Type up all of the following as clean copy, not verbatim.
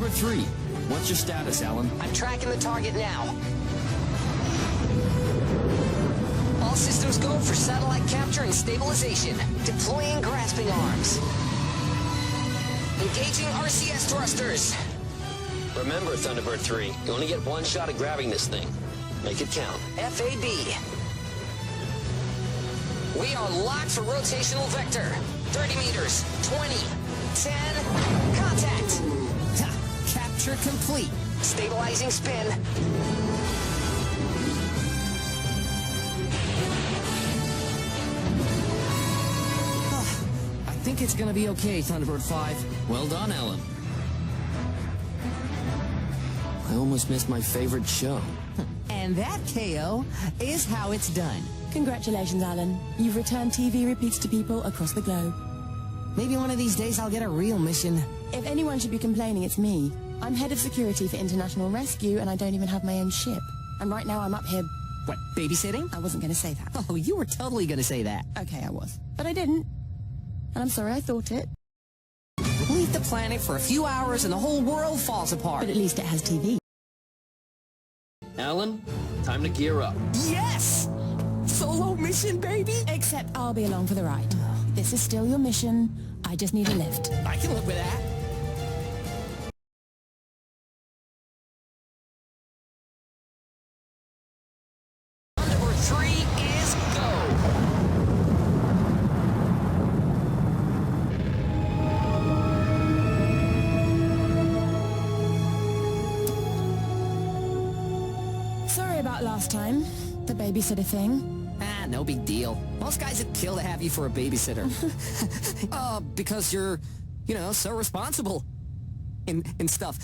Thunderbird 3. What's your status, Alan? I'm tracking the target now. All systems go for satellite capture and stabilization. Deploying grasping arms. Engaging RCS thrusters. Remember, Thunderbird 3, you only get one shot at grabbing this thing. Make it count. FAB. We are locked for rotational vector. 30 meters, 20, 10, contact. Capture complete. Stabilizing spin. I think it's gonna be okay, Thunderbird 5. Well done, Alan. I almost missed my favorite show. And that, Kayo, is how it's done. Congratulations, Alan. You've returned TV repeats to people across the globe. Maybe one of these days I'll get a real mission. If anyone should be complaining, it's me. I'm head of security for international rescue, and I don't even have my own ship. And right now I'm up here... What, babysitting? I wasn't going to say that. Oh, you were totally gonna say that. Okay, I was. But I didn't. And I'm sorry I thought it. Leave the planet for a few hours and the whole world falls apart. But at least it has TV. Alan, time to gear up. Yes! Solo mission, baby! Except I'll be along for the ride. This is still your mission. I just need a lift. I can live with that. Thunderbird 3 is go. Sorry about last time. The babysitter thing. Ah, no big deal. Most guys would kill to have you for a babysitter. Because you're, you know, so responsible. And stuff.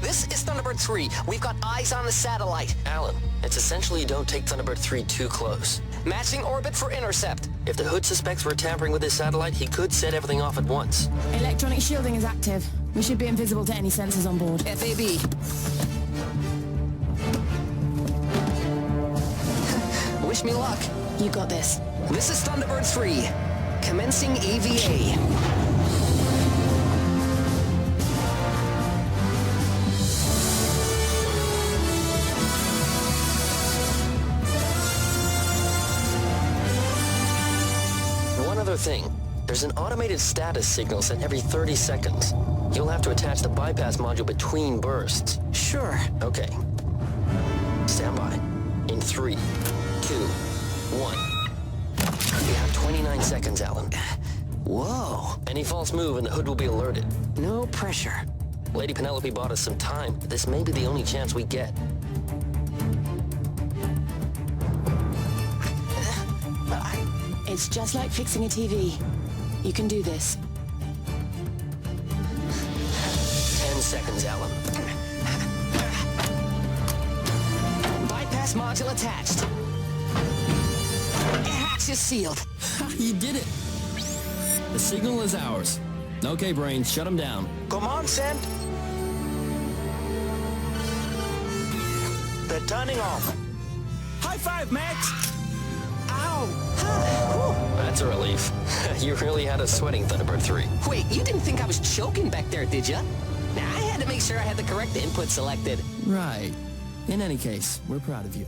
This is Thunderbird 3. We've got eyes on the satellite. Alan, it's essentially you don't take Thunderbird 3 too close. Matching orbit for intercept. If the Hood suspects we're tampering with his satellite, he could set everything off at once. Electronic shielding is active. We should be invisible to any sensors on board. FAB. Wish me luck. You got this. This is Thunderbird 3. Commencing EVA. One other thing. There's an automated status signal sent every 30 seconds. You'll have to attach the bypass module between bursts. Sure. Okay. Stand by. In 3, 2, 1. You have 29 seconds, Alan. Whoa. Any false move and the Hood will be alerted. No pressure. Lady Penelope bought us some time, but this may be the only chance we get. It's just like fixing a TV. You can do this. 10 seconds, Alan. Bypass module attached. Hatch is sealed. You did it. The signal is ours. Okay, brains, shut them down. Come on, Sent. They're turning off. High five, Max. Ow. That's a relief. You really had us sweating, Thunderbird 3. Wait, you didn't think I was choking back there, did ya? Nah, I had to make sure I had the correct input selected. Right. In any case, we're proud of you.